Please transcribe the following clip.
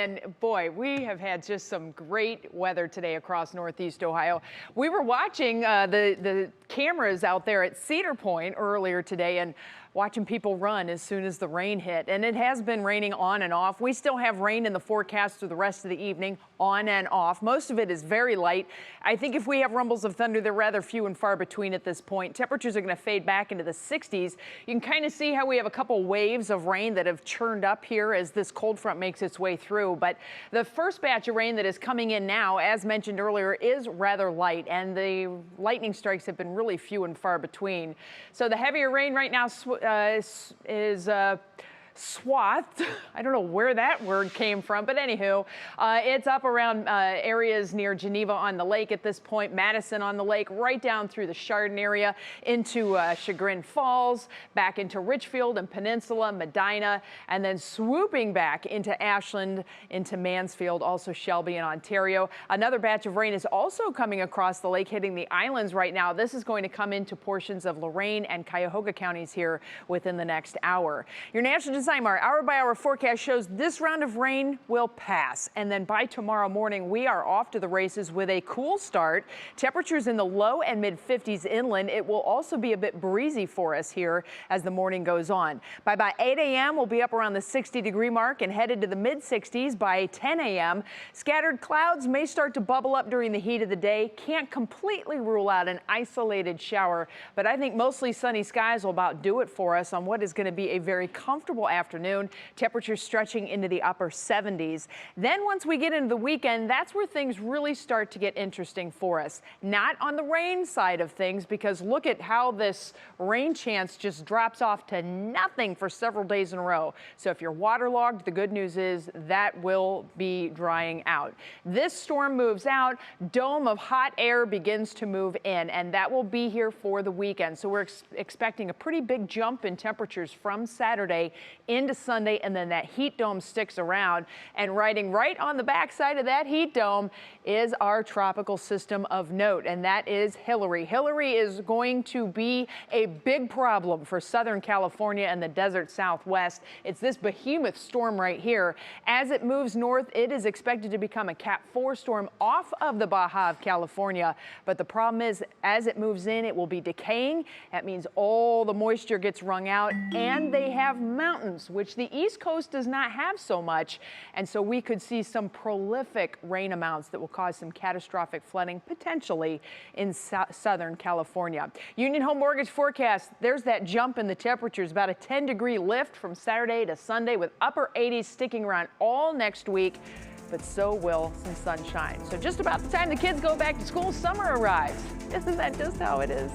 And boy, we have had just some great weather today across Northeast Ohio. We were watching the cameras out there at Cedar Point earlier today and watching people run as soon as the rain hit. And it has been raining on and off. We still have rain in the forecast through the rest of the evening, on and off. Most of it is very light. I think if we have rumbles of thunder, they're rather few and far between at this point. Temperatures are going to fade back into the 60s. You can kind of see how we have a couple waves of rain that have churned up here as this cold front makes its way through. But the first batch of rain that is coming in now, as mentioned earlier, is rather light, and the lightning strikes have been really few and far between. So the heavier rain right now is swathed. I don't know where that word came from, but anywho, it's up around areas near Geneva on the lake at this point, Madison on the lake, right down through the Chardon area into Chagrin Falls, back into Richfield and Peninsula, Medina, and then swooping back into Ashland, into Mansfield, also Shelby and Ontario. Another batch of rain is also coming across the lake, hitting the islands right now. This is going to come into portions of Lorain and Cuyahoga counties here within the next hour. Your National Design hour-by-hour forecast shows this round of rain will pass, and then by tomorrow morning we are off to the races with a cool start. Temperatures in the low and mid 50s inland. It will also be a bit breezy for us here as the morning goes on. By about 8 a.m. we'll be up around the 60-degree mark and headed to the mid 60s by 10 a.m. Scattered clouds may start to bubble up during the heat of the day. Can't completely rule out an isolated shower, but I think mostly sunny skies will about do it for us on what is going to be a very comfortable afternoon. Temperatures stretching into the upper 70s. Then once we get into the weekend, that's where things really start to get interesting for us. Not on the rain side of things, because look at how this rain chance just drops off to nothing for several days in a row. So if you're waterlogged, the good news is that will be drying out. This storm moves out, dome of hot air begins to move in, and that will be here for the weekend. So we're expecting a pretty big jump in temperatures from Saturday into Sunday, and then that heat dome sticks around, and riding right on the backside of that heat dome is our tropical system of note, and that is Hillary. Hillary is going to be a big problem for Southern California and the desert Southwest. It's this behemoth storm right here. As it moves north, it is expected to become a Cat 4 storm off of the Baja of California, but the problem is as it moves in, it will be decaying. That means all the moisture gets wrung out, and they have mountains, which the East Coast does not have so much, and so we could see some prolific rain amounts that will cause some catastrophic flooding potentially in Southern California. Union Home Mortgage forecast, there's that jump in the temperatures, about a 10-degree lift from Saturday to Sunday, with upper 80s sticking around all next week, but so will some sunshine. So just about the time the kids go back to school, summer arrives. Isn't that just how it is?